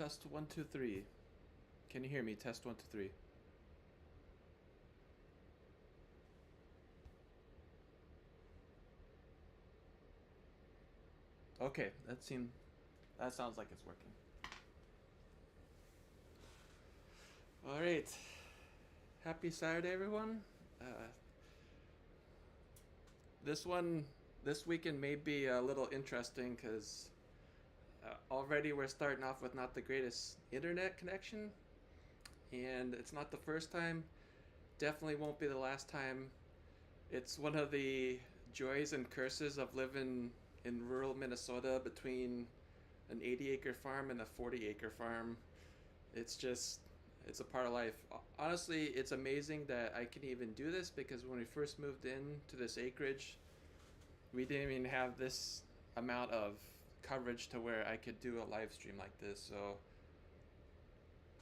Test 1 2 3. Can you hear me? Test 1 2 3. Okay, that sounds like it's working. All right. Happy Saturday, everyone. This one, this weekend may be a little interesting because already we're starting off with not the greatest internet connection, and it's not the first time. Definitely won't be the last time. It's one of the joys and curses of living in rural Minnesota between an 80-acre farm and a 40-acre farm. It's just, it's a part of life. Honestly, it's amazing that I can even do this because when we first moved in to this acreage, we didn't even have this amount of coverage to where I could do a live stream like this. So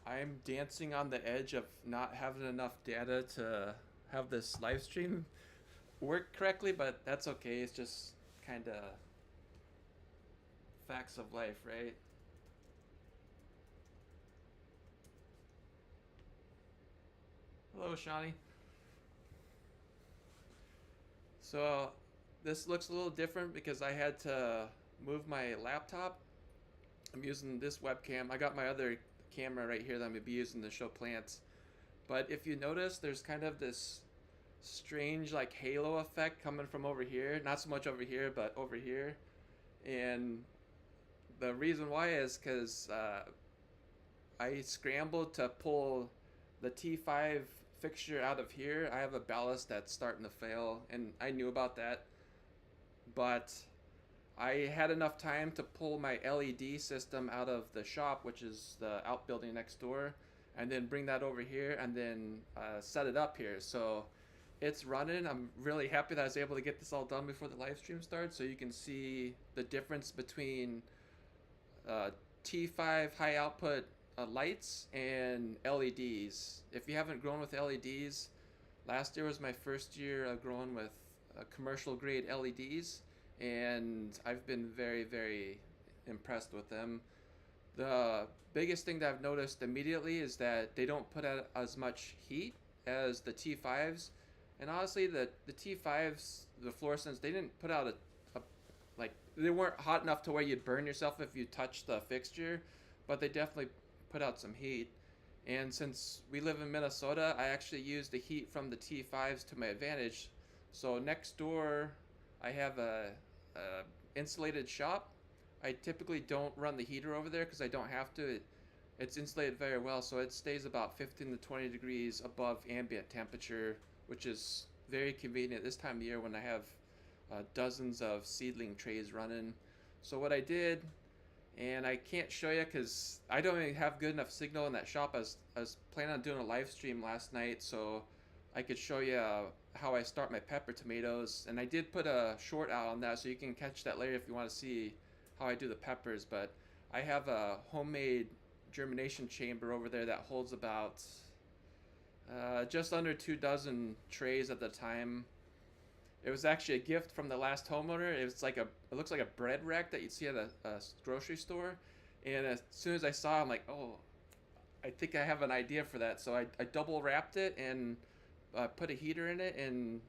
I'm dancing on the edge of not having enough data to have this live stream work correctly, but that's okay. It's just kind of facts of life, right? Hello, Shawnee. So this looks a little different because I had to move my laptop. I'm using this webcam. I got my other camera right here that I'm going to be using to show plants. But if you notice, there's kind of this strange like halo effect coming from over here. Not so much over here, but over here. And the reason why is because I scrambled to pull the T5 fixture out of here. I have a ballast that's starting to fail, and I knew about that. But I had enough time to pull my LED system out of the shop, which is the outbuilding next door, and then bring that over here and then set it up here. So it's running. I'm really happy that I was able to get this all done before the live stream starts, so you can see the difference between T5 high output lights and LEDs. If you haven't grown with LEDs, last year was my first year growing with commercial grade LEDs, and I've been very, very impressed with them. The biggest thing that I've noticed immediately is that they don't put out as much heat as the T5s. And honestly, the T5s, the fluorescents, they didn't put out a like, they weren't hot enough to where you'd burn yourself if you touched the fixture, but they definitely put out some heat. And since we live in Minnesota, I actually use the heat from the T5s to my advantage. So next door, I have a insulated shop. I typically don't run the heater over there because I don't have to. It's insulated very well, so it stays about 15 to 20 degrees above ambient temperature, which is very convenient this time of year when I have dozens of seedling trays running. So what I did, and I can't show you because I don't even have good enough signal in that shop. I was planning on doing a live stream last night so I could show you how I start my pepper tomatoes, and I did put a short out on that so you can catch that later if you want to see how I do the peppers. But I have a homemade germination chamber over there that holds about just under 2 dozen trays at the time. It was actually a gift from the last homeowner. It looks like a bread rack that you'd see at a grocery store. And as soon as I saw it, I'm like, oh, I think I have an idea for that. So I double wrapped it and put a heater in it, and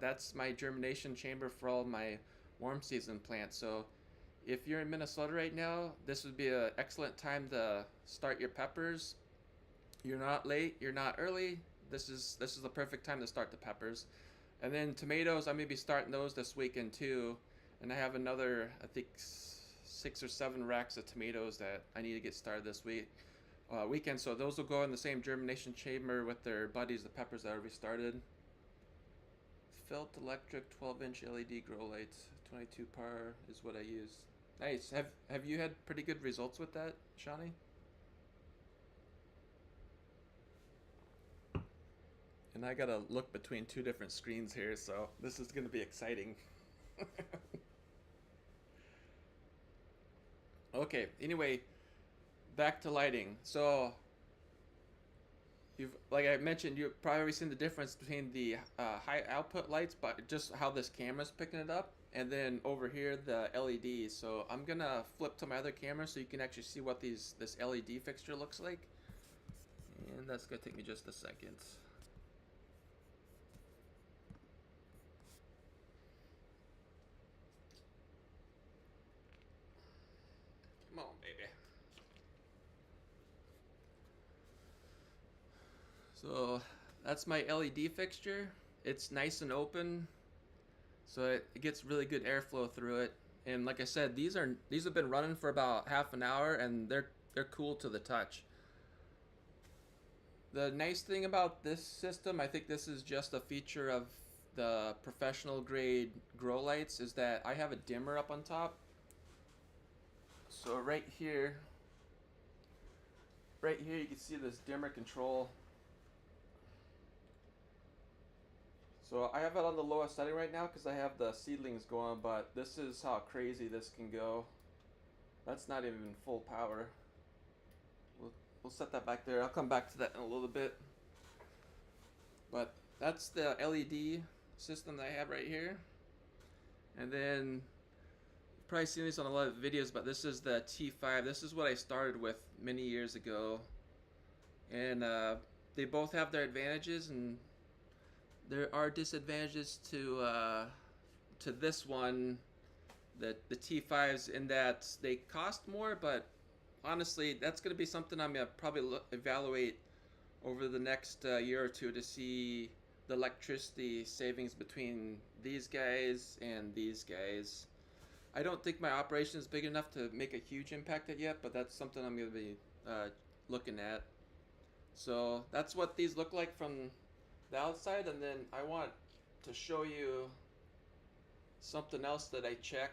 that's my germination chamber for all my warm season plants. So if you're in Minnesota right now, this would be an excellent time to start your peppers. You're not late, you're not early. This is the perfect time to start the peppers. And then tomatoes, I'm gonna be starting those this weekend too. And I have another, I think, 6 or 7 racks of tomatoes that I need to get started this weekend. So those will go in the same germination chamber with their buddies, the peppers that already started. Felt electric 12-inch LED grow lights, 22 par is what I use. Nice. Have you had pretty good results with that, Shawnee? And I gotta look between 2 different screens here, so this is gonna be exciting. Okay, anyway, back to lighting. So like I mentioned, you've probably seen the difference between the high output lights, but just how this camera's picking it up. and then over here the LEDs. So I'm gonna flip to my other camera so you can actually see what this LED fixture looks like. And that's gonna take me just a second. Come on, baby. So that's my LED fixture. It's nice and open, so it gets really good airflow through it. And like I said, these have been running for about half an hour, and they're cool to the touch. The nice thing about this system, I think this is just a feature of the professional grade grow lights, is that I have a dimmer up on top. So right here you can see this dimmer control. So I have it on the lowest setting right now because I have the seedlings going, but this is how crazy this can go. That's not even full power. We'll set that back there. I'll come back to that in a little bit. But that's the LED system that I have right here. And then you've probably seen this on a lot of videos, but this is the T5. This is what I started with many years ago. And they both have their advantages, and there are disadvantages to this one, the T5s, in that they cost more, but honestly, that's going to be something I'm going to probably evaluate over the next year or two to see the electricity savings between these guys and these guys. I don't think my operation is big enough to make a huge impact yet, but that's something I'm going to be looking at. So that's what these look like from the outside, and then I want to show you something else that I check.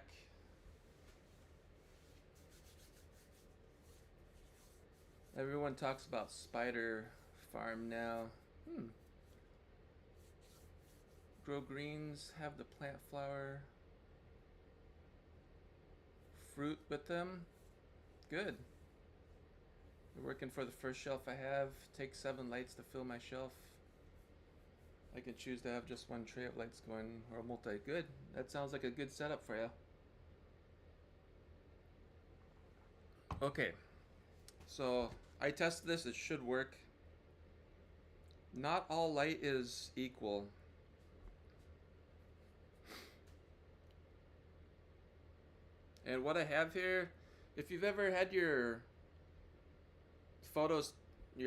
Everyone talks about spider farm now. Grow greens, have the plant flower fruit with them. Good. We're working for the first shelf I have. Take 7 lights to fill my shelf. I can choose to have just one tray of lights going, or multi. Good. That sounds like a good setup for you. Okay. So I tested this. It should work. Not all light is equal. And what I have here, if you've ever had your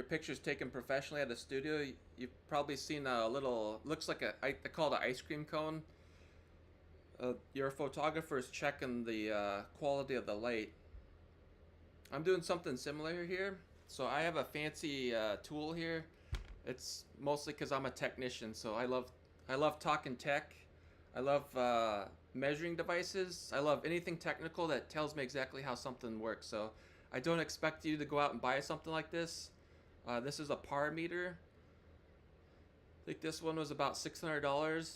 pictures taken professionally at a studio, you've probably seen a little, looks like I call it an ice cream cone. Your photographer is checking the quality of the light. I'm doing something similar here. So I have a fancy tool here. It's mostly because I'm a technician, so I love talking tech. I love measuring devices. I love anything technical that tells me exactly how something works. So I don't expect you to go out and buy something like this. This is a par meter. I think this one was about $600.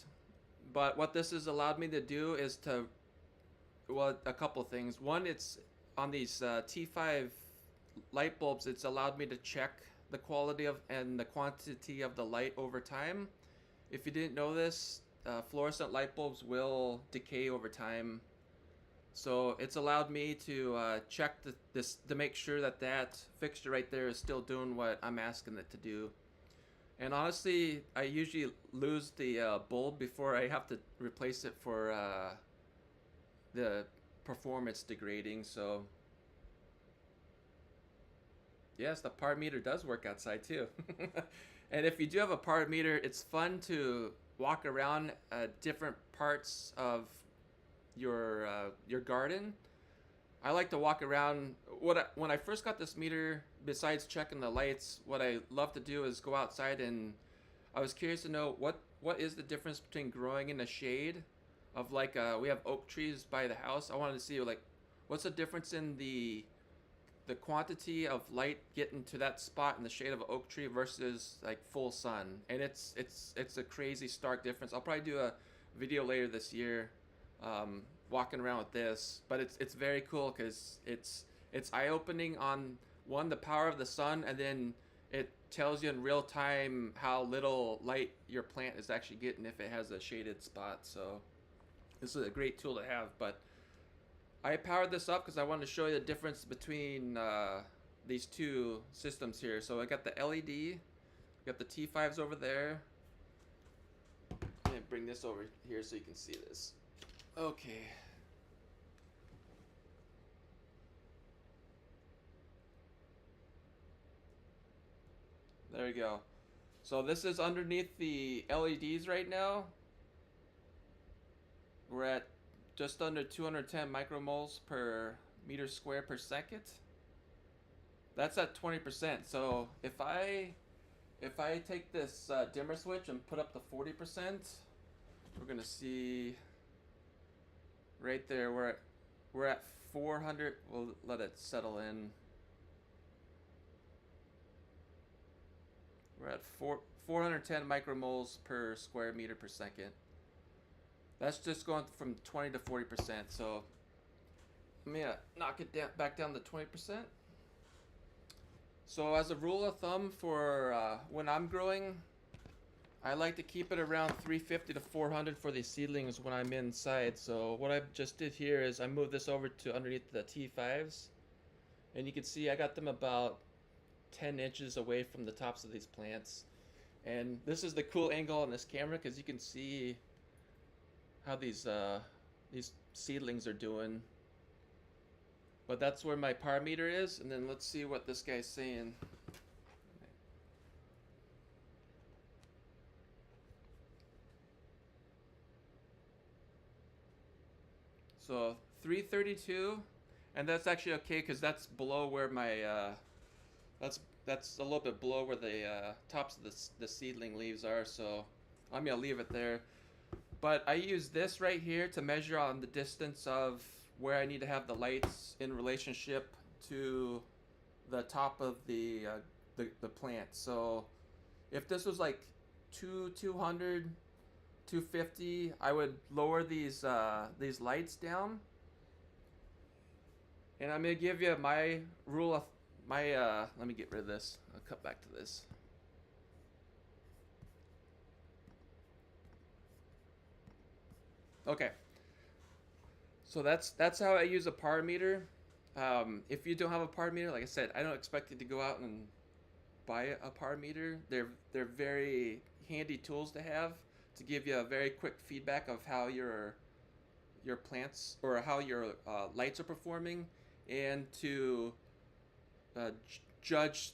But what this has allowed me to do is a couple things. One, it's on these T5 light bulbs, it's allowed me to check the quality of and the quantity of the light over time. If you didn't know this, fluorescent light bulbs will decay over time. So it's allowed me to check this to make sure that fixture right there is still doing what I'm asking it to do. And honestly, I usually lose the bulb before I have to replace it for the performance degrading. So yes, the par meter does work outside too. And if you do have a par meter, it's fun to walk around different parts of your garden. I like to walk around. When I first got this meter, besides checking the lights, what I love to do is go outside, and I was curious to know what is the difference between growing in the shade of we have oak trees by the house. I wanted to see what's the difference in the quantity of light getting to that spot in the shade of an oak tree versus full sun, and it's a crazy stark difference. I'll probably do a video later this year walking around with this, but it's very cool because it's eye-opening on the power of the sun, and then it tells you in real time how little light your plant is actually getting if it has a shaded spot. So This is a great tool to have, but I powered this up because I wanted to show you the difference between these two systems here. So I got the LED, got the T5s over there. Let me bring this over here so you can see this. Okay. There you go. So this is underneath the LEDs right now. We're at just under 210 micromoles per meter square per second. That's at 20%. So if I take this dimmer switch and put up to 40%, we're gonna see right there we're at 400. We'll let it settle in. We're at 410 micromoles per square meter per second. That's just going from 20 to 40%. So let me knock it down, back down to 20%. So as a rule of thumb for when I'm growing, I like to keep it around 350 to 400 for these seedlings when I'm inside. So what I just did here is I moved this over to underneath the T5s. And you can see I got them about 10 inches away from the tops of these plants. And this is the cool angle on this camera because you can see how these seedlings are doing. But that's where my par meter is, and then let's see what this guy's saying. So 332, and that's actually okay because that's below where my that's a little bit below where the tops of the seedling leaves are. So I'm gonna leave it there. But I use this right here to measure on the distance of where I need to have the lights in relationship to the top of the plant. So if this was like 200, 250, I would lower these lights down. And I'm gonna give you my rule of my let me get rid of this. I'll cut back to this. Okay. So that's how I use a par meter. If you don't have a par meter, like I said, I don't expect you to go out and buy a par meter. They're very handy tools to have to give you a very quick feedback of how your plants or how your lights are performing, and to judge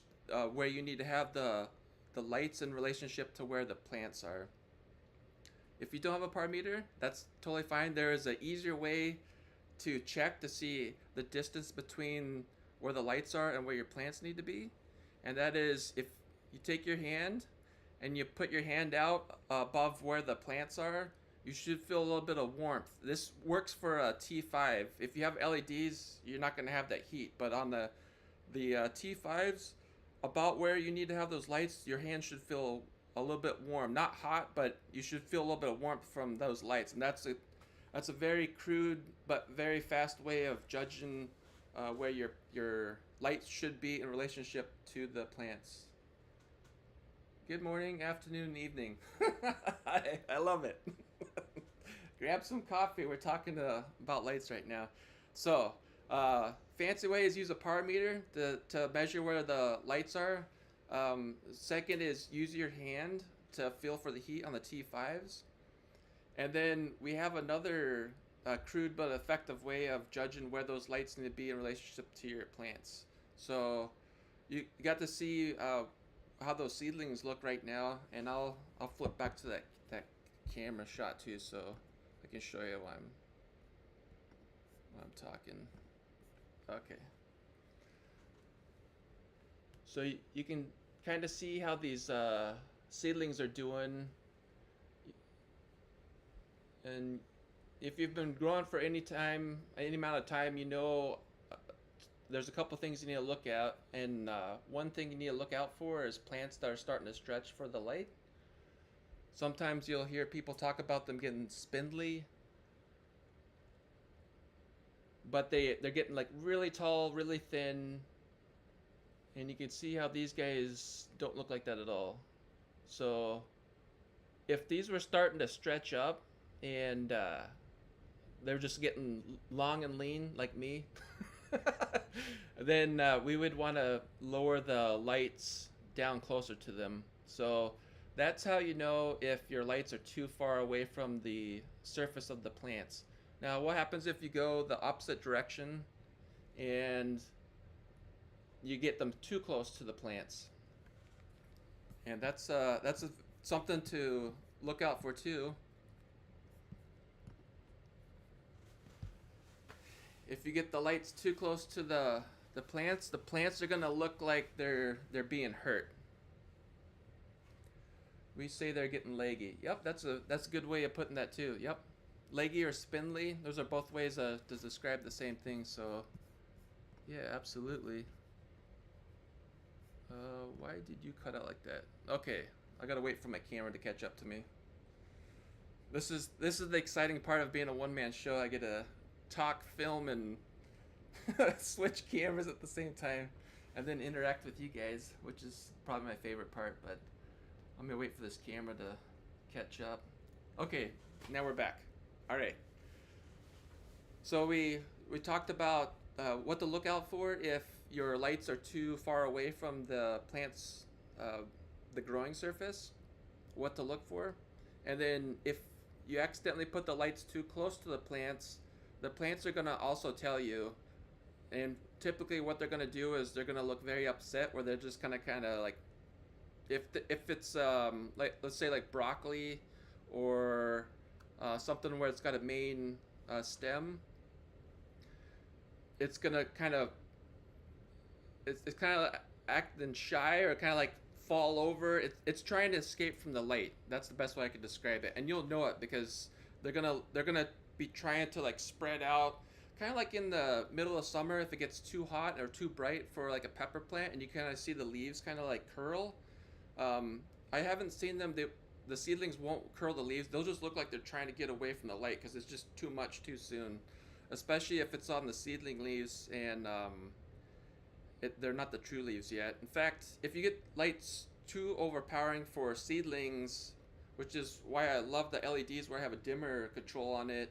where you need to have the lights in relationship to where the plants are. If you don't have a par meter, that's totally fine. There is an easier way to check to see the distance between where the lights are and where your plants need to be. And that is if you take your hand and you put your hand out above where the plants are, you should feel a little bit of warmth. This works for a T5. If you have LEDs, you're not going to have that heat. But on the T5s, about where you need to have those lights, your hand should feel a little bit warm. Not hot, but you should feel a little bit of warmth from those lights. And that's a very crude but very fast way of judging where your lights should be in relationship to the plants. Good morning, afternoon, evening. I love it. Grab some coffee. We're talking about lights right now. So, fancy way is use a par meter to measure where the lights are. Second is use your hand to feel for the heat on the T5s. And then we have another crude but effective way of judging where those lights need to be in relationship to your plants. So you got to see how those seedlings look right now, and I'll flip back to that camera shot too, so I can show you while I'm talking. Okay. So you can kind of see how these seedlings are doing. And if you've been growing for any amount of time, you know there's a couple things you need to look at. And one thing you need to look out for is plants that are starting to stretch for the light. Sometimes you'll hear people talk about them getting spindly, but they're getting like really tall, really thin, and you can see how these guys don't look like that at all. So if these were starting to stretch up and they're just getting long and lean like me, then we would want to lower the lights down closer to them. So that's how you know if your lights are too far away from the surface of the plants. Now, what happens if you go the opposite direction and you get them too close to the plants? And something to look out for too. If you get the lights too close to the plants are gonna look like they're being hurt. We say they're getting leggy. Yep, that's a good way of putting that too. Yep, leggy or spindly. Those are both ways to describe the same thing. So, yeah, absolutely. Why did you cut out like that? Okay, I gotta wait for my camera to catch up to me. This is the exciting part of being a one-man show. I get to talk, film, and switch cameras at the same time, and then interact with you guys, which is probably my favorite part. But I'm gonna wait for this camera to catch up. Okay, now we're back. All right. So we talked about what to look out for if your lights are too far away from the plant's the growing surface. What to look for, and then if you accidentally put the lights too close to the plants are gonna also tell you. And typically, what they're gonna do is they're gonna look very upset, where they're just gonna kind of like, if it's like, let's say like broccoli, or something where it's got a main stem, it's gonna kind of it's kind of acting shy, or kind of like fall over. It's trying to escape from the light. That's the best way I could describe it, and you'll know it because they're gonna be trying to like spread out, kind of like in the middle of summer if it gets too hot or too bright for like a pepper plant, and you kind of see the leaves kind of like curl. I haven't seen them. The seedlings won't curl the leaves. They'll just look like they're trying to get away from the light because it's just too much too soon, especially if it's on the seedling leaves, and they're not the true leaves yet. In fact, if you get lights too overpowering for seedlings, which is why I love the LEDs where I have a dimmer control on it,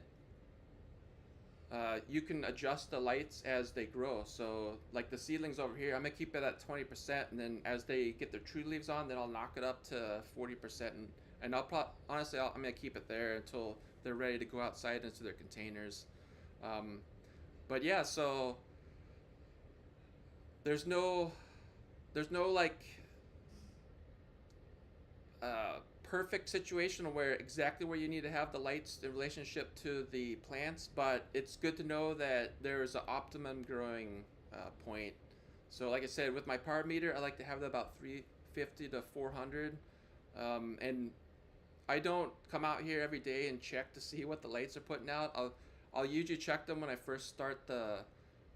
you can adjust the lights as they grow. So like the seedlings over here, I'm gonna keep it at 20%, and then as they get their true leaves on, then I'll knock it up to 40%, and honestly, I'm gonna keep it there until they're ready to go outside into their containers. But yeah, so there's no like perfect situation where exactly where you need to have the lights in relationship to the plants, but it's good to know that there's an optimum growing point. So like I said, with my power meter, I like to have that about 350 to 400, and I don't come out here every day and check to see what the lights are putting out. I'll usually check them when I first start the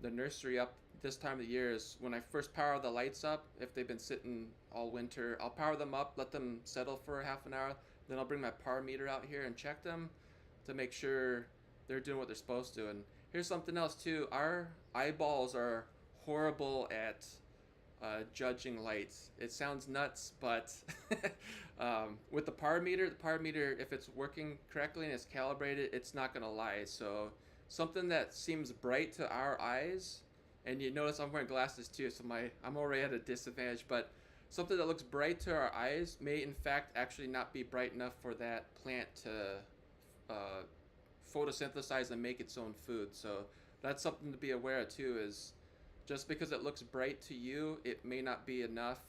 nursery up. This time of the year is when I first power the lights up. If they've been sitting all winter, I'll power them up, let them settle for half an hour. Then I'll bring my power meter out here and check them to make sure they're doing what they're supposed to. And here's something else too. Our eyeballs are horrible at judging lights. It sounds nuts, but with the power meter, if it's working correctly and it's calibrated, it's not gonna lie. So something that seems bright to our eyes, and you notice I'm wearing glasses too, so I'm already at a disadvantage, but something that looks bright to our eyes may in fact actually not be bright enough for that plant to photosynthesize and make its own food. So that's something to be aware of too, is just because it looks bright to you, it may not be enough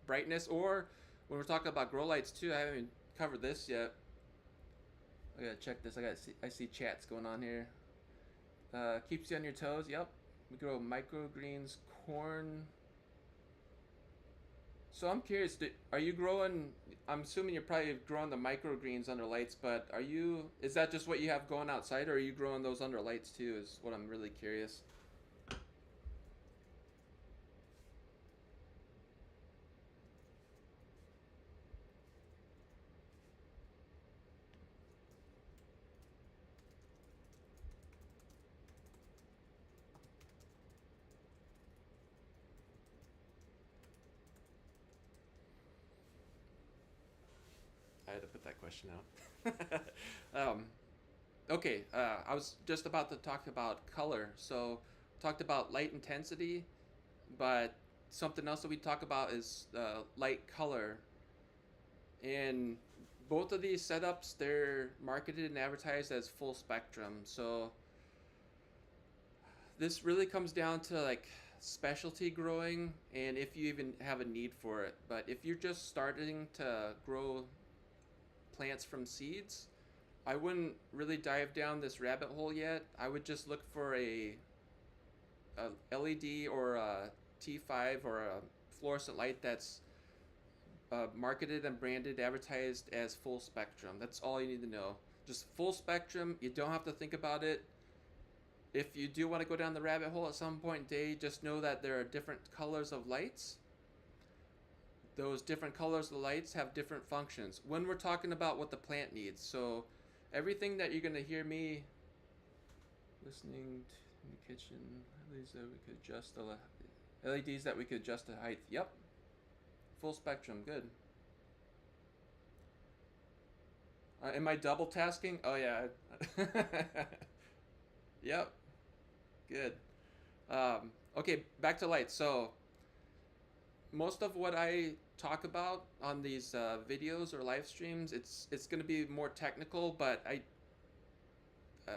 brightness. Or when we're talking about grow lights too, I haven't even covered this yet. I gotta check this. I see chats going on here. Keeps you on your toes. Yep. We grow microgreens, corn. So I'm curious, are you growing, I'm assuming you're probably growing the microgreens under lights, but is that just what you have going outside, or are you growing those under lights too, is what I'm really curious. I had to put that question out. Okay, I was just about to talk about color. So, talked about light intensity, but something else that we talk about is light color. And both of these setups, they're marketed and advertised as full spectrum. So, this really comes down to like specialty growing and if you even have a need for it. But if you're just starting to grow plants from seeds, I wouldn't really dive down this rabbit hole yet. I would just look for a LED or a T5 or a fluorescent light that's marketed and branded, advertised as full spectrum. That's all you need to know. Just full spectrum. You don't have to think about it. If you do want to go down the rabbit hole at some point in day, just know that there are different colors of lights. Those different colors of lights have different functions when we're talking about what the plant needs. So everything that you're going to hear me listening to in the kitchen, LEDs that we could adjust the LEDs that we could adjust the height. Yep, full spectrum, good. Am I double tasking? Oh yeah. Yep, good. Okay, back to lights. So most of what I talk about on these videos or live streams, it's going to be more technical, but uh,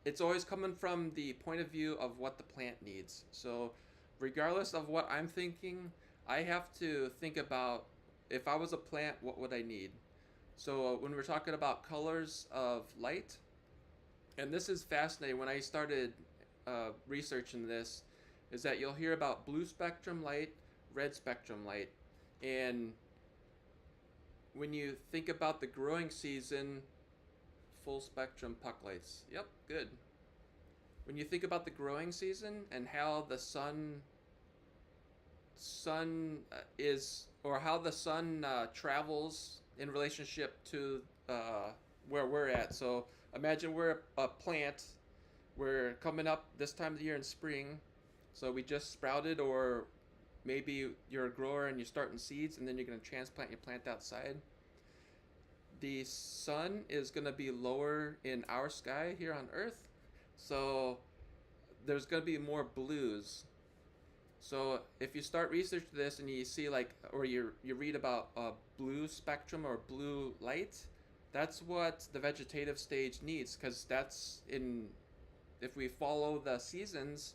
it's always coming from the point of view of what the plant needs. So regardless of what I'm thinking, I have to think about if I was a plant, what would I need? So when we're talking about colors of light, and this is fascinating. When I started researching this, is that you'll hear about blue spectrum light, red spectrum light, and when you think about the growing season, full spectrum puck lights. Yep, good. When you think about the growing season and how the sun is, or how the sun travels in relationship to where we're at. So imagine we're a plant. We're coming up this time of the year in spring. So we just sprouted, or maybe you're a grower and you're starting seeds and then you're going to transplant your plant outside. The sun is going to be lower in our sky here on Earth. So there's going to be more blues. So if you start researching this and you see like, or you read about blue spectrum or blue light, that's what the vegetative stage needs, because that's in, if we follow the seasons,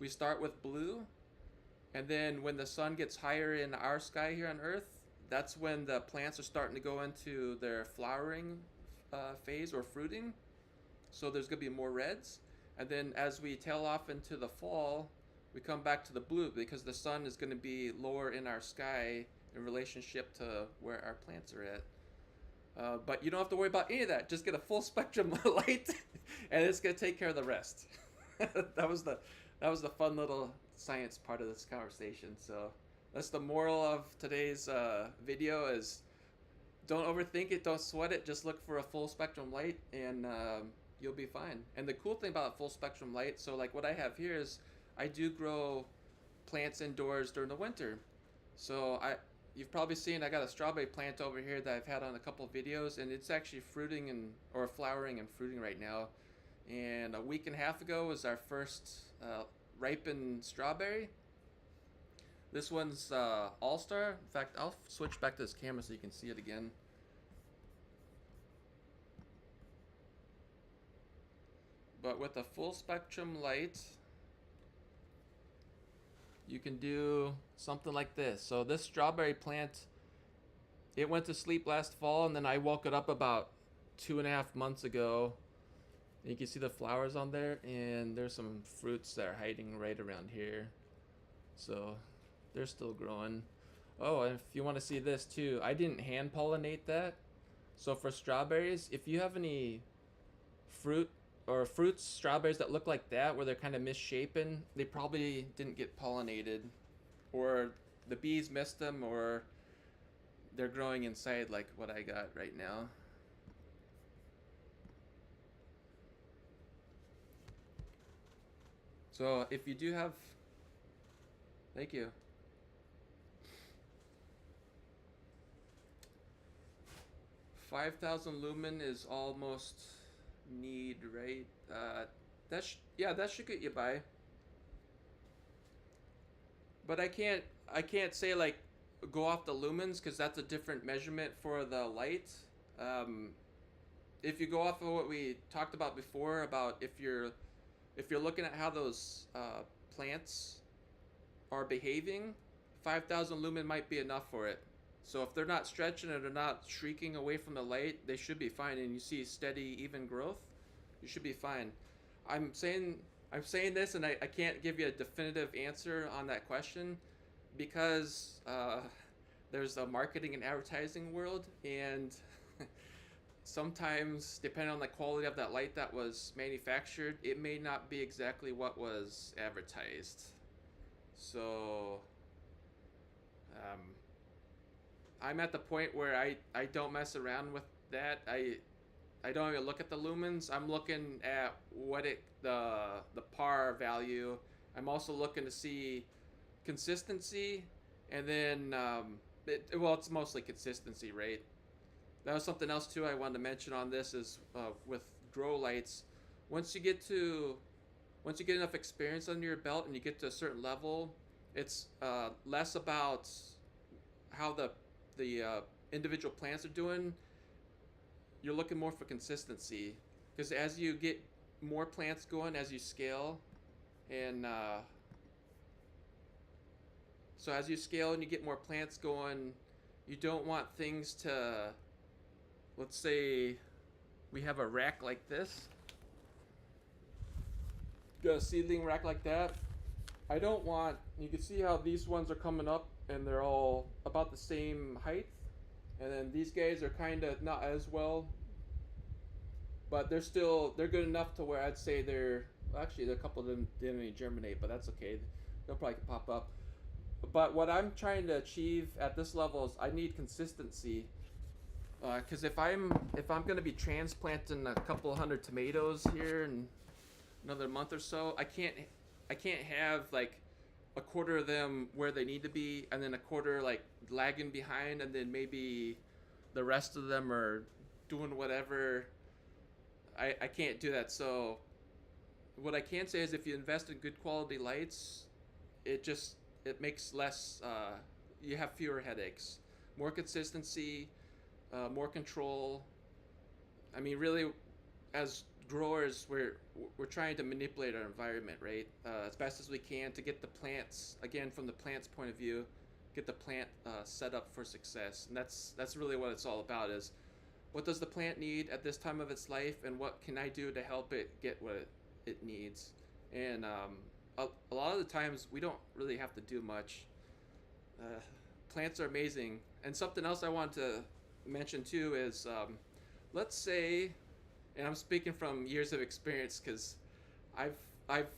we start with blue, and then when the sun gets higher in our sky here on Earth, that's when the plants are starting to go into their flowering phase or fruiting. So there's going to be more reds. And then as we tail off into the fall, we come back to the blue because the sun is going to be lower in our sky in relationship to where our plants are at. But you don't have to worry about any of that. Just get a full spectrum light, and it's gonna take care of the rest. that was the fun little science part of this conversation. So that's the moral of today's video: is don't overthink it, don't sweat it. Just look for a full spectrum light, and you'll be fine. And the cool thing about full spectrum light, so like what I have here is I do grow plants indoors during the winter. So you've probably seen I got a strawberry plant over here that I've had on a couple of videos, and it's actually fruiting and or flowering and fruiting right now. And a week and a half ago was our first ripened strawberry. This one's All Star. In fact, I'll switch back to this camera so you can see it again. But with a full spectrum light, you can do something like this. So this strawberry plant, it went to sleep last fall, and then I woke it up about 2.5 months ago. And you can see the flowers on there, and there's some fruits that are hiding right around here. So they're still growing. Oh, and if you want to see this too, I didn't hand pollinate that. So for strawberries, if you have any fruits, strawberries that look like that, where they're kind of misshapen, they probably didn't get pollinated, or the bees missed them, or they're growing inside like what I got right now. So if you do have, thank you. 5,000 lumen is almost need, right? Yeah, that should get you by. But I can't say like go off the lumens because that's a different measurement for the light. Um, if you go off of what we talked about before about if you're looking at how those plants are behaving, 5,000 lumen might be enough for it. So if they're not stretching or they're not shrieking away from the light, they should be fine. And you see steady, even growth, you should be fine. I'm saying I'm saying this, and I can't give you a definitive answer on that question because there's a marketing and advertising world, and sometimes, depending on the quality of that light that was manufactured, it may not be exactly what was advertised. So um, I'm at the point where I don't mess around with that. I don't even look at the lumens. I'm looking at what the par value. I'm also looking to see consistency, and then it's mostly consistency, right? That was something else too I wanted to mention on this is with grow lights. Once you get to once you get enough experience under your belt and you get to a certain level, it's less about how the individual plants are doing. You're looking more for consistency because as you get more plants going as you scale, and so as you scale and you get more plants going, you don't want things to, let's say we have a rack like this, got a seedling rack like that. I don't want, you can see how these ones are coming up and they're all about the same height, and then these guys are kind of not as well, but they're good enough to where I'd say actually a couple of them didn't even germinate, but that's okay. They'll probably pop up. But what I'm trying to achieve at this level is I need consistency. Because if I'm gonna be transplanting a couple hundred tomatoes here in another month or so, I can't have like a quarter of them where they need to be, and then a quarter like lagging behind, and then maybe the rest of them are doing whatever. I can't do that. So what I can say is if you invest in good quality lights, it makes less. You have fewer headaches, more consistency, more control. I mean, really, as growers, we're trying to manipulate our environment, right? As best as we can to get the plants, again, from the plant's point of view, get the plant set up for success, and that's really what it's all about. Is what does the plant need at this time of its life, and what can I do to help it get what it needs? And a lot of the times we don't really have to do much. Uh, Plants are amazing. And something else I want to mention too is, let's say, and I'm speaking from years of experience because I've I've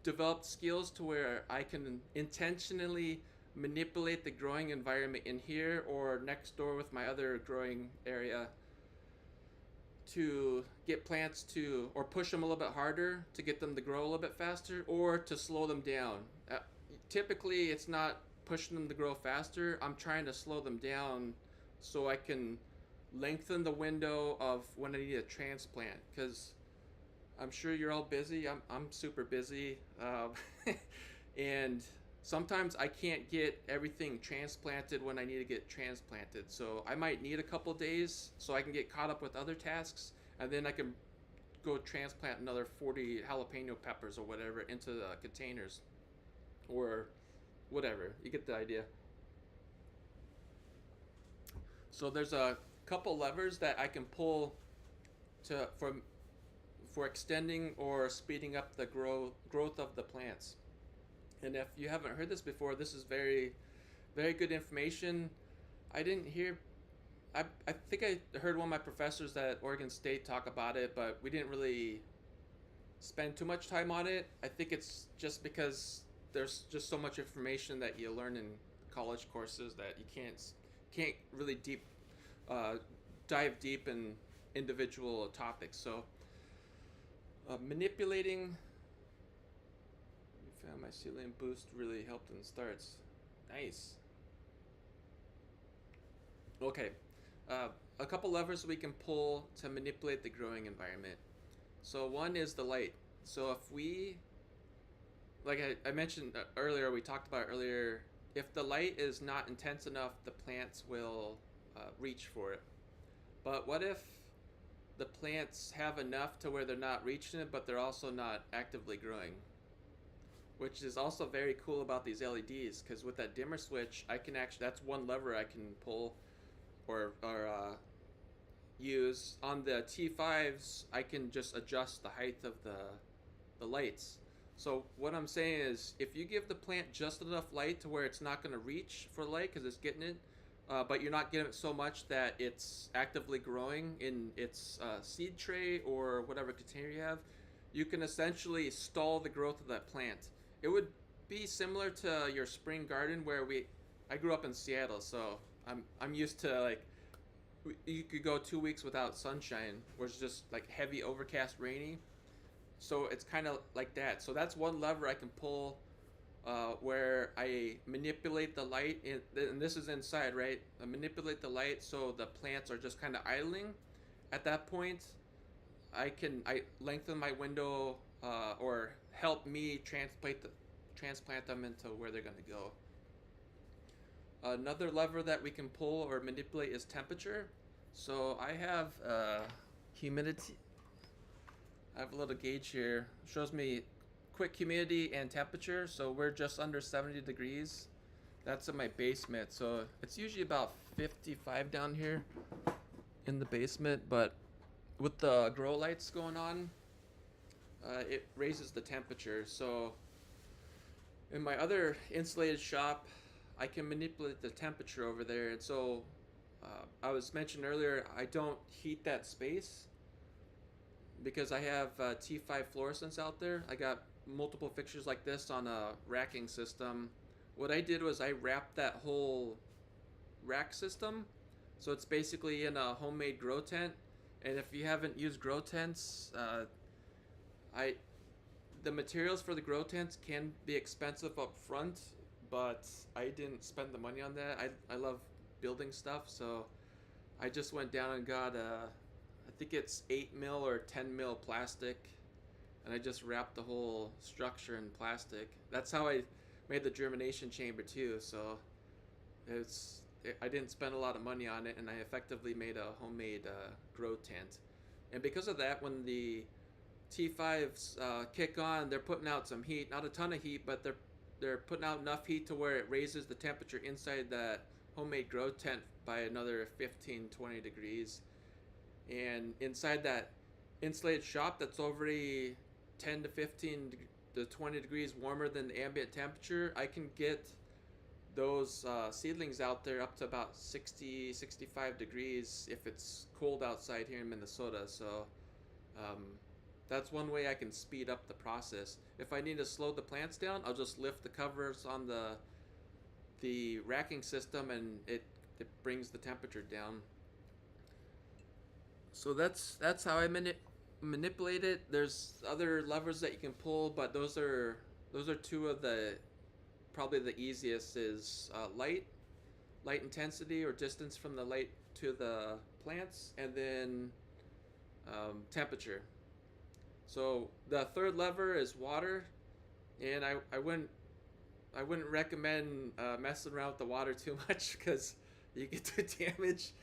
developed skills to where I can intentionally manipulate the growing environment in here or next door with my other growing area to get plants to, or push them a little bit harder to get them to grow a little bit faster, or to slow them down. Typically, it's not pushing them to grow faster. I'm trying to slow them down so I can lengthen the window of when I need a transplant. Because I'm sure you're all busy. I'm super busy. And sometimes I can't get everything transplanted when I need to get transplanted. So I might need a couple days so I can get caught up with other tasks, and then I can go transplant another 40 jalapeno peppers or whatever into the containers or whatever. You get the idea. So there's a couple levers that I can pull to for extending or speeding up the growth of the plants. And if you haven't heard this before, this is very, very good information. I didn't hear, I think I heard one of my professors at Oregon State talk about it, but we didn't really spend too much time on it. I think it's just because there's just so much information that you learn in college courses that you can't really dive deep in individual topics. So manipulating, found my ceiling boost really helped in starts. Nice. Okay, a couple levers we can pull to manipulate the growing environment. So one is the light. So if we, like I mentioned earlier, we talked about earlier, if the light is not intense enough, the plants will reach for it. But what if the plants have enough to where they're not reaching it, but they're also not actively growing? Which is also very cool about these LEDs, because with that dimmer switch, I can actually, that's one lever I can pull or use. On the T5s, I can just adjust the height of the lights. So what I'm saying is, if you give the plant just enough light to where it's not going to reach for light because it's getting it, but you're not getting it so much that it's actively growing in its seed tray or whatever container you have, you can essentially stall the growth of that plant. It would be similar to your spring garden where I grew up in Seattle, so I'm used to like you could go 2 weeks without sunshine, where it's just like heavy overcast rainy. So it's kind of like that. So that's one lever I can pull where I manipulate the light, and this is inside, right? I manipulate the light so the plants are just kind of idling. At that point, I lengthen my window or help me transplant them into where they're gonna go. Another lever that we can pull or manipulate is temperature. So I have humidity. I have a little gauge here. It shows me quick humidity and temperature. So we're just under 70 degrees. That's in my basement. So it's usually about 55 down here in the basement. But with the grow lights going on, it raises the temperature. So in my other insulated shop, I can manipulate the temperature over there. And so I was mentioned earlier, I don't heat that space because I have T5 fluorescents out there. I got multiple fixtures like this on a racking system. What I did was I wrapped that whole rack system, so it's basically in a homemade grow tent. And if you haven't used grow tents, I the materials for the grow tents can be expensive up front, but I didn't spend the money on that. I love building stuff, so I just went down and got I think it's 8 mil or 10 mil plastic, and I just wrapped the whole structure in plastic. That's how I made the germination chamber too. So I didn't spend a lot of money on it, and I effectively made a homemade grow tent. And because of that, when the T5s kick on, they're putting out some heat. Not a ton of heat, but they're putting out enough heat to where it raises the temperature inside that homemade grow tent by another 15-20 degrees. And inside that insulated shop that's already 10 to 15 to 20 degrees warmer than the ambient temperature, I can get those seedlings out there up to about 60-65 degrees if it's cold outside here in Minnesota. So that's one way I can speed up the process. If I need to slow the plants down, I'll just lift the covers on the racking system, and it brings the temperature down. So that's how I manipulate it. There's other levers that you can pull, but those are two of the probably the easiest is light intensity or distance from the light to the plants, and then temperature. So the third lever is water, and I wouldn't recommend messing around with the water too much because you get to damage.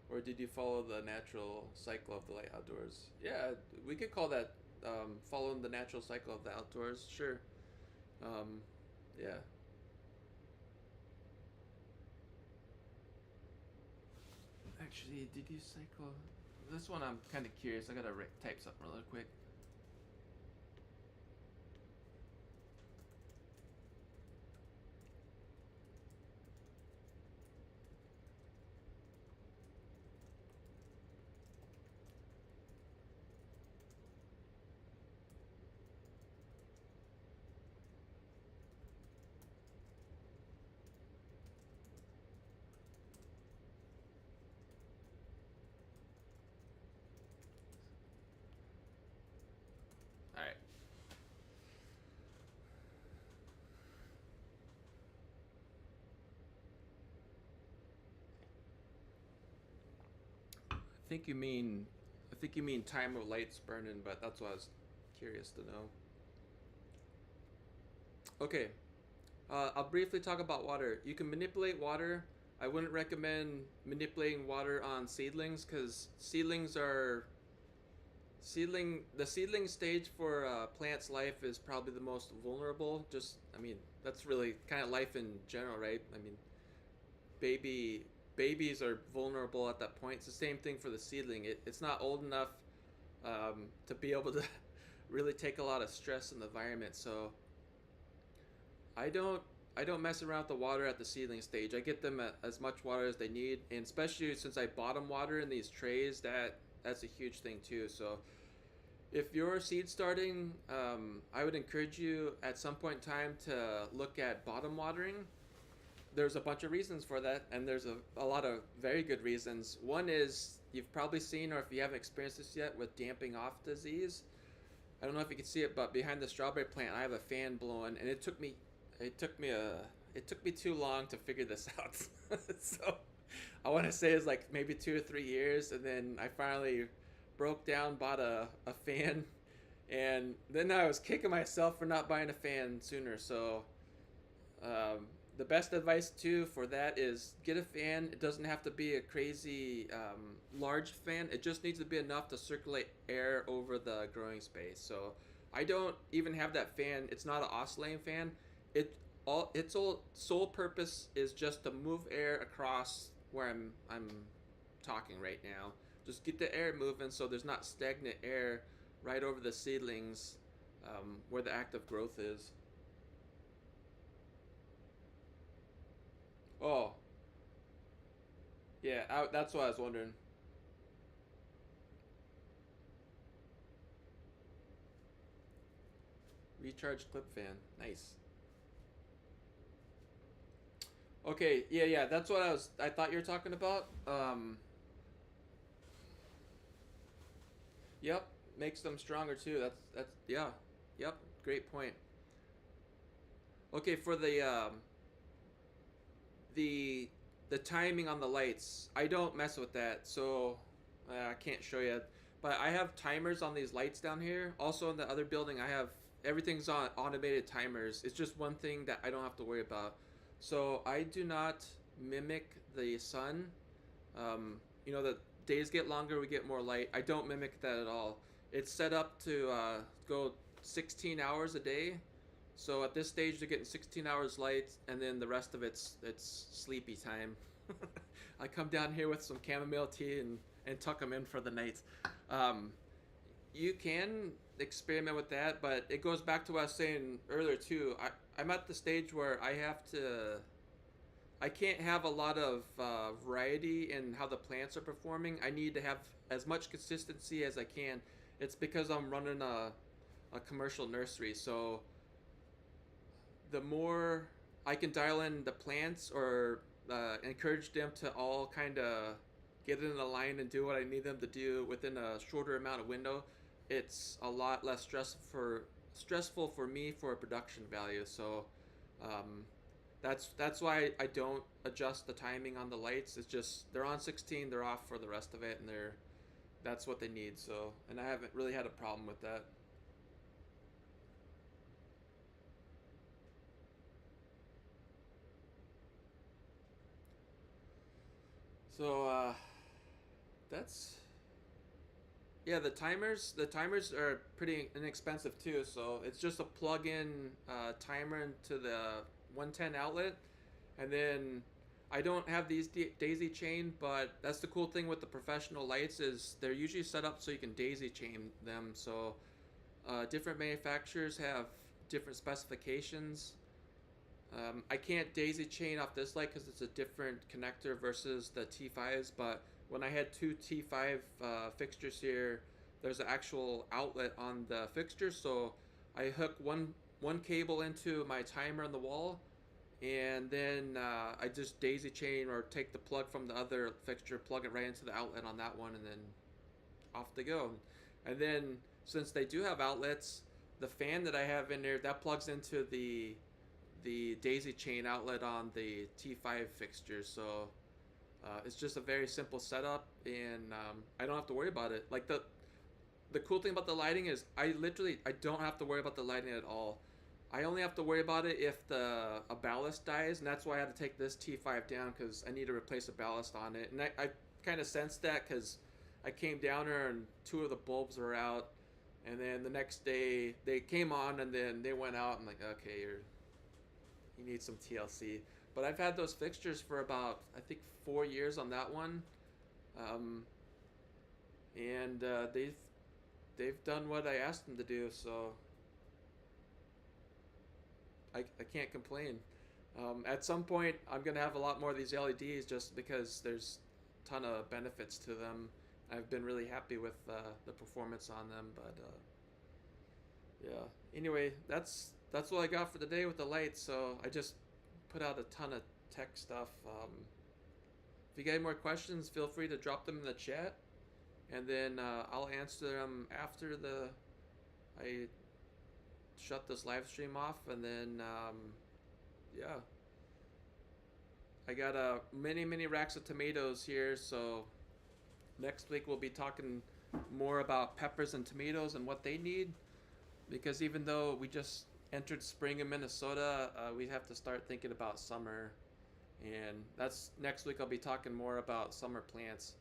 Or did you follow the natural cycle of the light outdoors? Yeah, we could call that following the natural cycle of the outdoors. Sure. Yeah. Actually, did you cycle? This one I'm kind of curious. I gotta type something really quick. think you mean I think you mean time of lights burning, but that's what I was curious to know. Okay, I'll briefly talk about water. You can manipulate water. I wouldn't recommend manipulating water on seedlings because the seedling stage for a plant's life is probably the most vulnerable. Just I mean that's really kind of life in general, right? I mean baby babies are vulnerable at that point. It's the same thing for the seedling. It's not old enough to be able to really take a lot of stress in the environment. So I don't I don't mess around with the water at the seedling stage. I get them as much water as they need, and especially since I bottom water in these trays, that's a huge thing too. So if you're seed starting, I would encourage you at some point in time to look at bottom watering. There's a bunch of reasons for that, and there's a lot of very good reasons. One is you've probably seen, or if you haven't experienced this yet, with damping off disease. I don't know if you can see it, but behind the strawberry plant, I have a fan blowing, and it took me a, it took me too long to figure this out. So I want to say it's like maybe 2 or 3 years, and then I finally broke down, bought a fan, and then I was kicking myself for not buying a fan sooner. So the best advice too for that is get a fan. It doesn't have to be a crazy large fan. It just needs to be enough to circulate air over the growing space. So I don't even have that fan. It's not an oscillating fan. Its sole purpose is just to move air across where I'm talking right now. Just get the air moving so there's not stagnant air right over the seedlings where the active growth is. Oh, yeah, that's what I was wondering. Recharge clip fan. Nice. Okay, yeah, that's what I thought you were talking about. Yep, makes them stronger too. That's yeah. Yep, great point. Okay, for the the timing on the lights, I don't mess with that. So I can't show you, but I have timers on these lights down here. Also in the other building, I have everything's on automated timers. It's just one thing that I don't have to worry about. So I do not mimic the sun. The days get longer, we get more light. I don't mimic that at all. It's set up to go 16 hours a day. So at this stage, they're getting 16 hours light, and then the rest of it's sleepy time. I come down here with some chamomile tea and tuck them in for the night. Um, you can experiment with that, but it goes back to what I was saying earlier too. I'm at the stage where I can't have a lot of variety in how the plants are performing. I need to have as much consistency as I can. It's because I'm running a commercial nursery, so the more I can dial in the plants or encourage them to all kind of get in a line and do what I need them to do within a shorter amount of window, it's a lot less stressful for me for a production value. So um, that's why I don't adjust the timing on the lights. It's just they're on 16, they're off for the rest of it, and that's what they need. So and I haven't really had a problem with that. So that's yeah. The timers are pretty inexpensive too. So it's just a plug-in timer into the 110 outlet, and then I don't have these daisy chain, but that's the cool thing with the professional lights is they're usually set up so you can daisy chain them. So different manufacturers have different specifications. I can't daisy chain off this light because it's a different connector versus the T5s, but when I had two T5 fixtures here, there's an actual outlet on the fixture, so I hook one cable into my timer on the wall, and then I just daisy chain or take the plug from the other fixture, plug it right into the outlet on that one, and then off they go. And then since they do have outlets, the fan that I have in there that plugs into the daisy chain outlet on the T5 fixture. So It's just a very simple setup, and I don't have to worry about it. Like the cool thing about the lighting is I don't have to worry about the lighting at all. I only have to worry about it if the a ballast dies, and that's why I had to take this T5 down because I need to replace a ballast on it. And I kind of sensed that because I came down there and two of the bulbs were out, and then the next day they came on and then they went out. I'm like, okay, you need some TLC. But I've had those fixtures for about I think 4 years on that one, um, and they've done what I asked them to do. So I can't complain. At some point, I'm gonna have a lot more of these LEDs just because there's a ton of benefits to them. I've been really happy with the performance on them, but yeah. Anyway, that's all I got for the day with the lights. So I just put out a ton of tech stuff. If you got any more questions, feel free to drop them in the chat, and then I'll answer them after I shut this live stream off, and then yeah, I got many racks of tomatoes here. So next week we'll be talking more about peppers and tomatoes and what they need, because even though we just entered spring in Minnesota, we have to start thinking about summer, and that's next week. I'll be talking more about summer plants.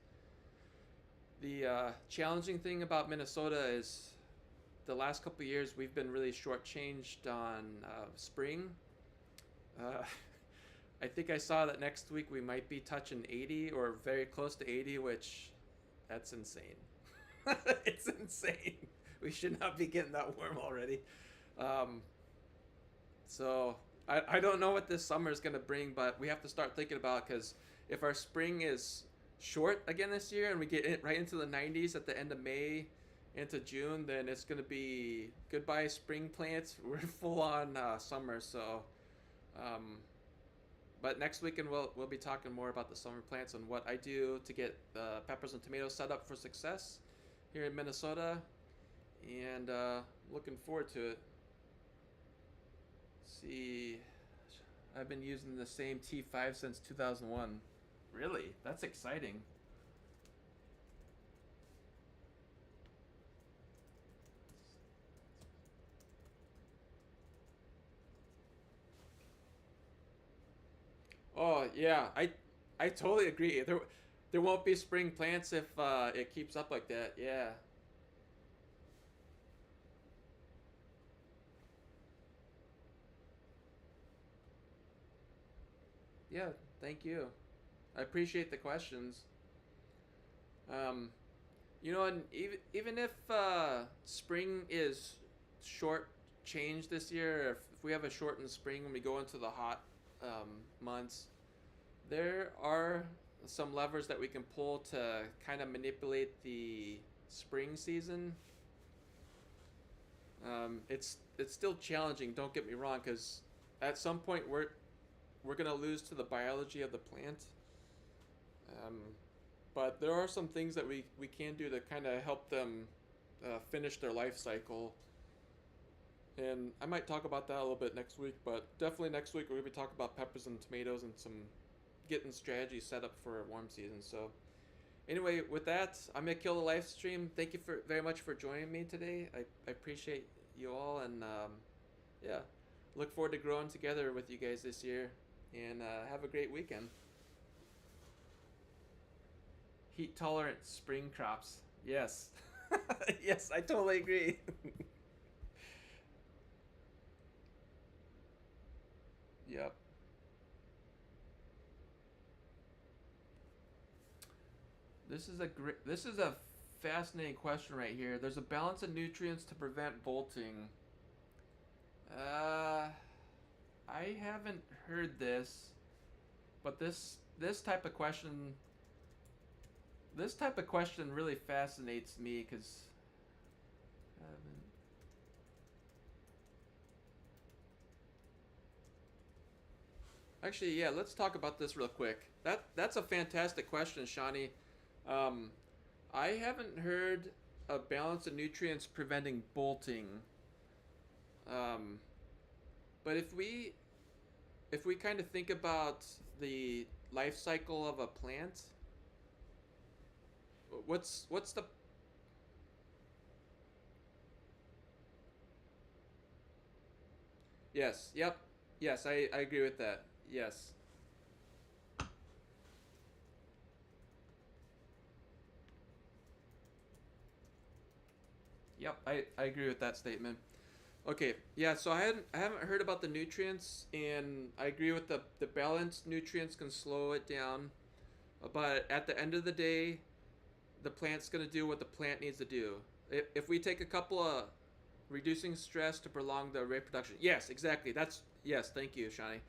The challenging thing about Minnesota is the last couple of years we've been really shortchanged on spring. Uh, I think I saw that next week we might be touching 80 or very close to 80, which that's insane. It's insane. We should not be getting that warm already. Um, so I don't know what this summer is going to bring, but we have to start thinking about, because if our spring is short again this year and we get right into the 90s at the end of May into June, then it's going to be goodbye spring plants. We're full on summer. So but next weekend we'll be talking more about the summer plants and what I do to get the peppers and tomatoes set up for success here in Minnesota, and looking forward to it. See, I've been using the same T5 since 2001. Really? That's exciting. Oh yeah, I totally agree. There won't be spring plants if it keeps up like that. Yeah. Yeah, thank you. I appreciate the questions. Um, and even if spring is short change this year, if we have a shortened spring when we go into the hot months, there are some levers that we can pull to kind of manipulate the spring season. It's still challenging. Don't get me wrong, because at some point we're gonna lose to the biology of the plant. Um, but there are some things that we can do to kind of help them finish their life cycle. And I might talk about that a little bit next week, but definitely next week we're going to be talking about peppers and tomatoes and some getting strategies set up for a warm season. So anyway, with that, I'm going to kill the live stream. Thank you very much for joining me today. I appreciate you all, and yeah, look forward to growing together with you guys this year, and have a great weekend. Heat tolerant spring crops. Yes. Yes, I totally agree. Yep. This is a fascinating question right here. There's a balance of nutrients to prevent bolting. Uh I haven't heard this, but this type of question really fascinates me, cuz actually, yeah, let's talk about this real quick. That's a fantastic question, Shawnee. Um, I haven't heard a balance of nutrients preventing bolting. Um, but if we kind of think about the life cycle of a plant. What's the Yes, yep. Yes, I agree with that. Yes. Yep, I agree with that statement. Okay, yeah, so I haven't heard about the nutrients, and I agree with the balanced nutrients can slow it down, but at the end of the day, the plant's gonna do what the plant needs to do. If we take a couple of reducing stress to prolong the reproduction, yes, exactly. That's yes, thank you, Shani.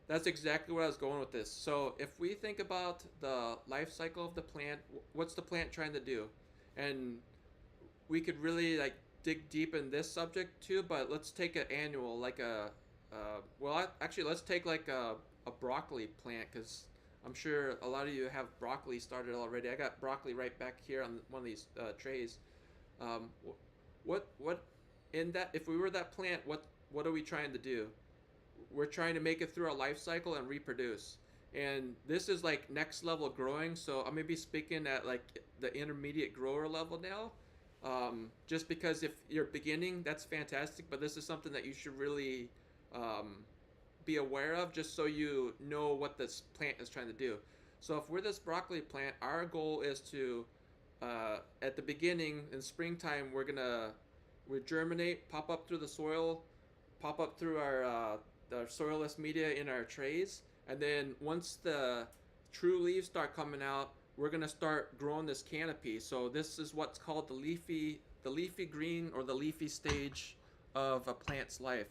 That's exactly where I was going with this. So if we think about the life cycle of the plant, what's the plant trying to do? And we could really like dig deep in this subject too, but let's take an annual, like actually let's take like a broccoli plant, because I'm sure a lot of you have broccoli started already. I got broccoli right back here on one of these trays. Um, what in that, if we were that plant, what are we trying to do? We're trying to make it through our life cycle and reproduce. And this is like next level growing. So I'm gonna be speaking at like the intermediate grower level now. Just because if you're beginning, that's fantastic. But this is something that you should really um, be aware of, just so you know what this plant is trying to do. So if we're this broccoli plant, our goal is to at the beginning in springtime, we germinate, pop up through the soil, pop up through our soilless media in our trays, and then once the true leaves start coming out, we're gonna start growing this canopy. So this is what's called the leafy green, or the leafy stage of a plant's life.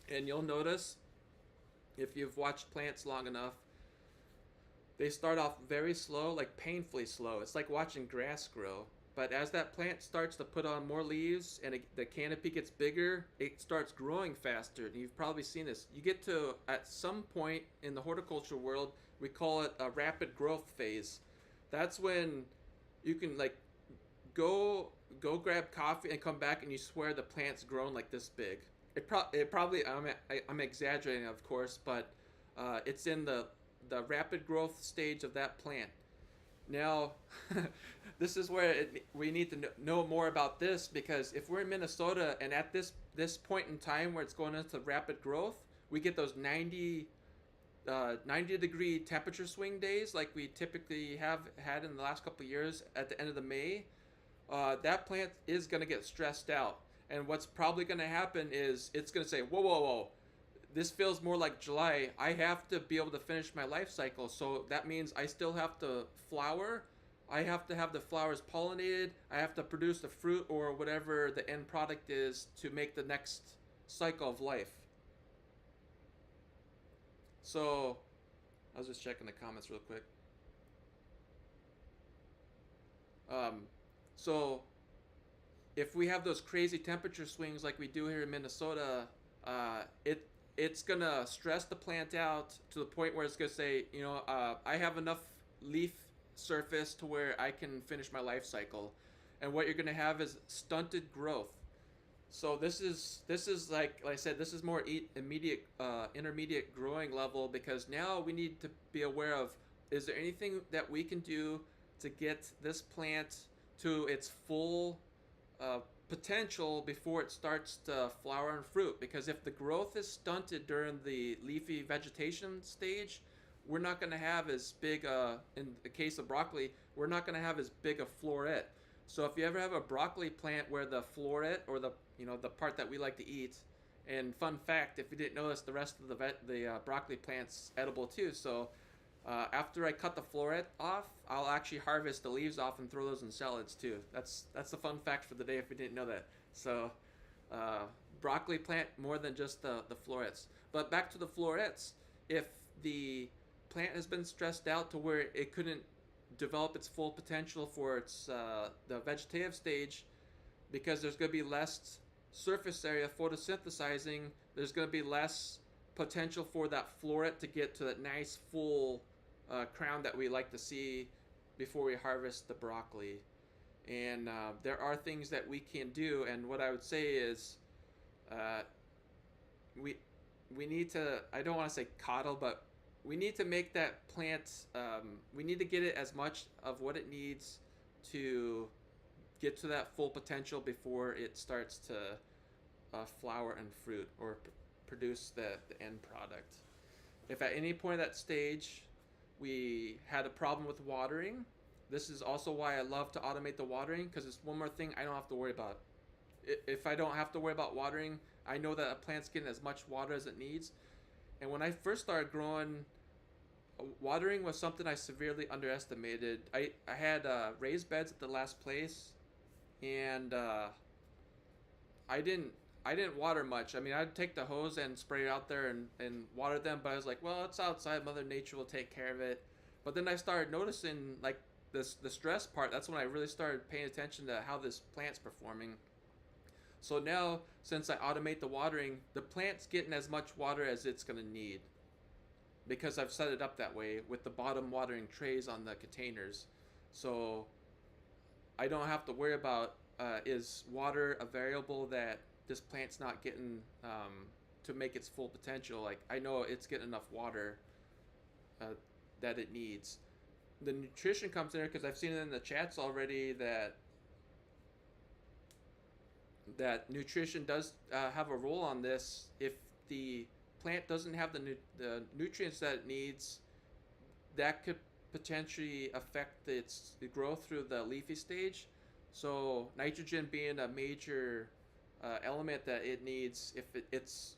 And you'll notice, if you've watched plants long enough, they start off very slow, like painfully slow. It's like watching grass grow. But as that plant starts to put on more leaves and the canopy gets bigger, it starts growing faster. And you've probably seen this. You get to, at some point in the horticulture world, we call it a rapid growth phase. That's when you can like go grab coffee and come back and you swear the plant's grown like this big. It probably, I'm exaggerating, of course, but it's in the rapid growth stage of that plant. Now, this is where we need to know more about this, because if we're in Minnesota and at this point in time where it's going into rapid growth, we get those 90-degree temperature swing days like we typically have had in the last couple of years at the end of the May. That plant is going to get stressed out. And what's probably going to happen is it's going to say, whoa, whoa, whoa, this feels more like July. I have to be able to finish my life cycle. So that means I still have to flower. I have to have the flowers pollinated. I have to produce the fruit or whatever the end product is to make the next cycle of life. So I was just checking the comments real quick. Um, so if we have those crazy temperature swings like we do here in Minnesota, it's gonna stress the plant out to the point where it's gonna say, I have enough leaf surface to where I can finish my life cycle, and what you're gonna have is stunted growth. So this is like I said, this is more immediate, intermediate growing level, because now we need to be aware of, is there anything that we can do to get this plant to its full uh, potential before it starts to flower and fruit. Because if the growth is stunted during the leafy vegetation stage, we're not going to have as big in the case of broccoli, we're not going to have as big a floret. So if you ever have a broccoli plant where the floret, or the part that we like to eat, and fun fact, if you didn't notice, the rest of the broccoli plant's edible too. So after I cut the floret off, I'll actually harvest the leaves off and throw those in salads too. That's the fun fact for the day if you didn't know that. So uh, broccoli plant more than just the florets. But back to the florets, if the plant has been stressed out to where it couldn't develop its full potential for its the vegetative stage, because there's going to be less surface area photosynthesizing, there's going to be less potential for that floret to get to that nice full crown that we like to see before we harvest the broccoli. And there are things that we can do, and what I would say is uh, we we need to, I don't want to say coddle, but we need to make that plant. We need to get it as much of what it needs to get to that full potential before it starts to flower and fruit or produce the end product. If at any point of that stage we had a problem with watering, this is also why I love to automate the watering, because it's one more thing I don't have to worry about. If I don't have to worry about watering, I know that a plant's getting as much water as it needs. And when I first started growing, watering was something I severely underestimated. I had raised beds at the last place, and I didn't I didn't water much. I mean, I'd take the hose and spray it out there and water them, but I was like, well, it's outside. Mother Nature will take care of it. But then I started noticing like the stress part. That's when I really started paying attention to how this plant's performing. So now, since I automate the watering, the plant's getting as much water as it's gonna need because I've set it up that way with the bottom watering trays on the containers. So I don't have to worry about is water a variable that this plant's not getting to make its full potential. Like I know it's getting enough water uh, that it needs. The nutrition comes in there because I've seen it in the chats already that nutrition does have a role on this. If the plant doesn't have the nutrients that it needs, that could potentially affect its growth through the leafy stage. So nitrogen being a major element that it needs, if it's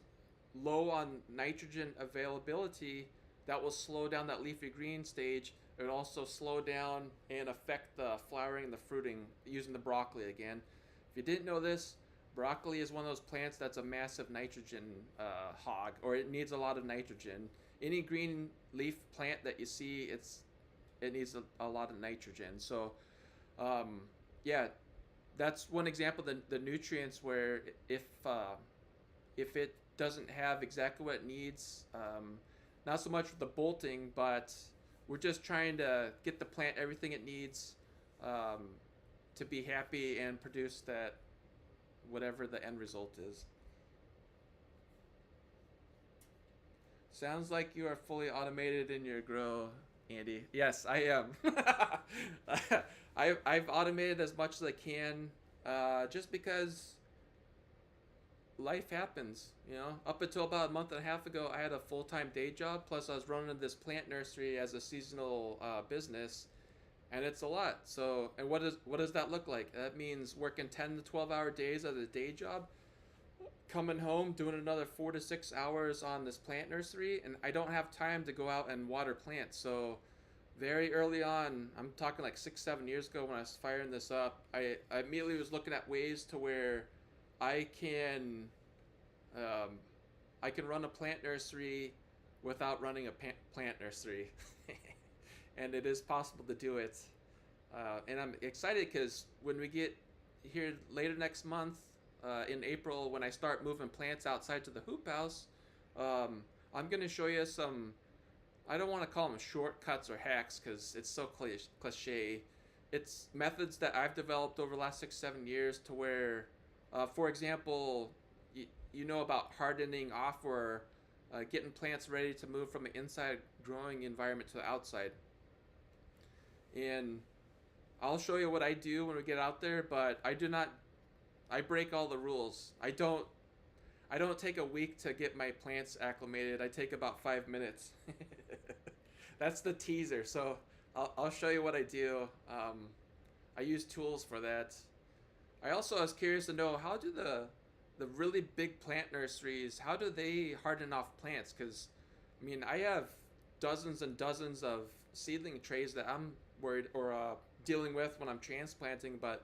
low on nitrogen availability, that will slow down that leafy green stage. It would also slow down and affect the flowering and the fruiting, using the broccoli again. If you didn't know this, broccoli is one of those plants that's a massive nitrogen hog, or it needs a lot of nitrogen. Any green leaf plant that you see, it needs a lot of nitrogen. So, yeah, that's one example of the nutrients where if it doesn't have exactly what it needs, not so much with the bolting, but we're just trying to get the plant everything it needs to be happy and produce that whatever the end result is. Sounds like you are fully automated in your grow, Andy. Yes, I am. I've automated as much as I can, just because life happens. You know, up until about a month and a half ago, I had a full-time day job. Plus, I was running this plant nursery as a seasonal business, and it's a lot. So, and what does that look like? That means working 10 to 12 hour days at a day job, coming home doing another 4 to 6 hours on this plant nursery, and I don't have time to go out and water plants. So very early on, I'm talking like 6 7 years ago when I was firing this up, I immediately was looking at ways to where I can um, I can run a plant nursery without running a plant nursery. And it is possible to do it. And I'm excited because when we get here later next month, in April, when I start moving plants outside to the hoop house, I'm going to show you some, I don't want to call them shortcuts or hacks because it's so cliche. It's methods that I've developed over the last 6 7 years to where, for example, you know about hardening off or getting plants ready to move from an inside growing environment to the outside. And I'll show you what I do when we get out there, but I do not, I break all the rules. I don't take a week to get my plants acclimated. I take about 5 minutes. That's the teaser. So I'll show you what I do. I use tools for that. I also was curious to know, how do the really big plant nurseries, how do they harden off plants? Because I mean, I have dozens and dozens of seedling trays that I'm worried or dealing with when I'm transplanting, but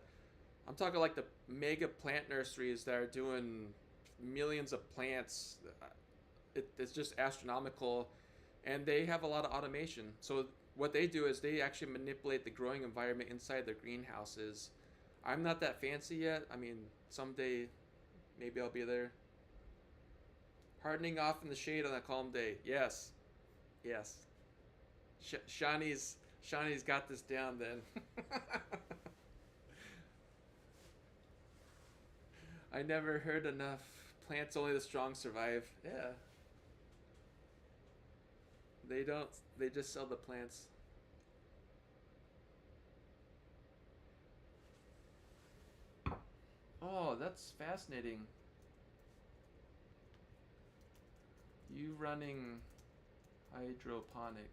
I'm talking like the mega plant nurseries that are doing millions of plants. It's just astronomical, and they have a lot of automation. So what they do is they actually manipulate the growing environment inside their greenhouses. I'm not that fancy yet. I mean, someday maybe I'll be there. Hardening off in the shade on a calm day. Yes, yes. Shawnee's got this down then. I never heard enough. Plants only the strong survive. Yeah. They don't. They just sell the plants. Oh, that's fascinating. You running hydroponic.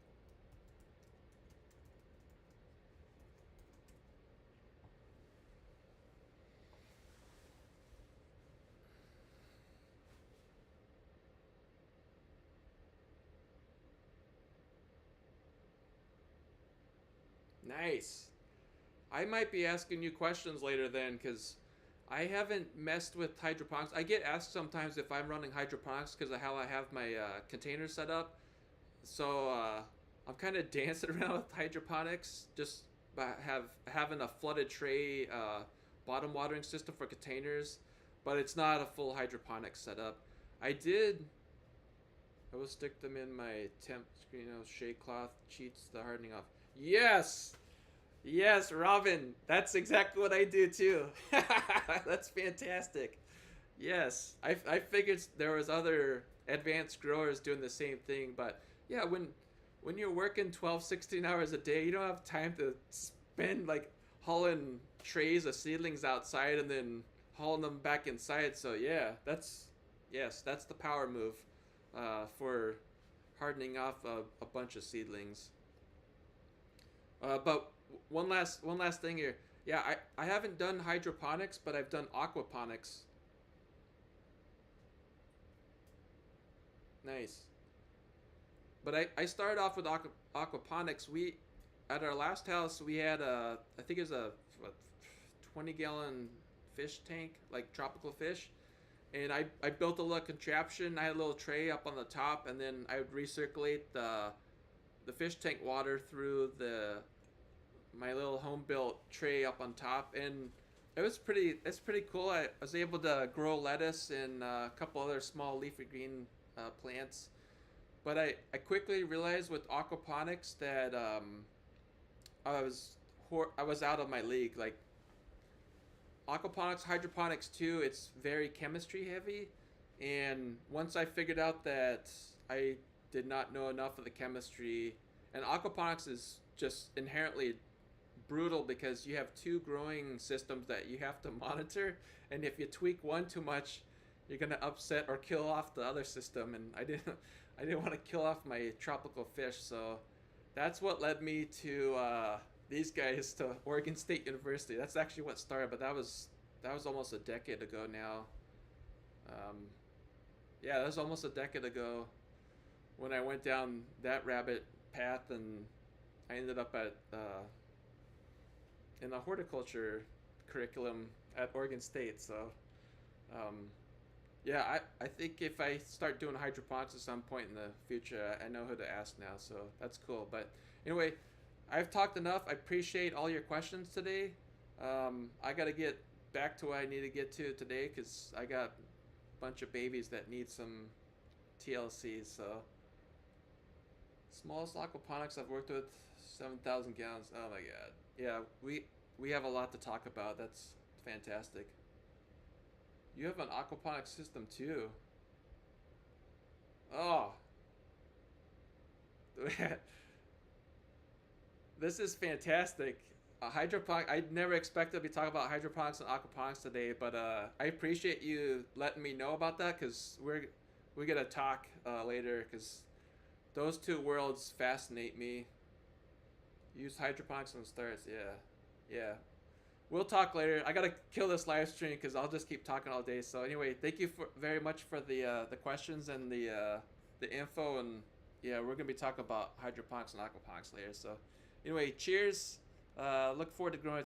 Nice. I might be asking you questions later then, because I haven't messed with hydroponics. I get asked sometimes if I'm running hydroponics because of how I have my container set up. So I'm kind of dancing around with hydroponics, just by having a flooded tray bottom watering system for containers, but it's not a full hydroponics setup. I did. I will stick them in my temp, shade cloth, cheats the hardening off. Yes, yes, Robin. That's exactly what I do too. That's fantastic. Yes, I figured there was other advanced growers doing the same thing, but yeah, when you're working 12, 16 hours a day, you don't have time to spend like hauling trays of seedlings outside and then hauling them back inside. So yeah, that's the power move for hardening off a bunch of seedlings. But one last thing here. Yeah, I haven't done hydroponics, but I've done aquaponics. Nice. But I started off with aquaponics. We at our last house we had a, I think it was a what, 20-gallon fish tank, like tropical fish, and I built a little contraption. I had a little tray up on the top, and then I would recirculate the fish tank water through the my little home built tray up on top, and it's pretty cool. I was able to grow lettuce and a couple other small leafy green plants. But I quickly realized with aquaponics that I was I was out of my league. Like aquaponics, hydroponics too, it's very chemistry heavy. And once I figured out that I did not know enough of the chemistry, and aquaponics is just inherently brutal because you have two growing systems that you have to monitor, and if you tweak one too much, you're gonna upset or kill off the other system. And I didn't want to kill off my tropical fish, so that's what led me to these guys, to Oregon State University. That's actually what started, but that was almost a decade ago now. Um, yeah, that was almost a decade ago when I went down that rabbit path, and I ended up at in a horticulture curriculum at Oregon State. So um, yeah, I think if I start doing hydroponics at some point in the future, I know who to ask now. So that's cool. But anyway, I've talked enough. I appreciate all your questions today. I got to get back to what I need to get to today because I got a bunch of babies that need some TLC. So smallest aquaponics I've worked with, 7,000 gallons. Oh my god. Yeah, we have a lot to talk about. That's fantastic. You have an aquaponics system too. Oh, this is fantastic. Hydroponic. I never expected to be talking about hydroponics and aquaponics today, but I appreciate you letting me know about that because we gotta talk later because those two worlds fascinate me. Use hydroponics and stars. Yeah, yeah. We'll talk later. I gotta kill this live stream because I'll just keep talking all day. So anyway, thank you very much for the questions and the info, and yeah, we're gonna be talking about hydroponics and aquaponics later. So anyway, cheers. Look forward to growing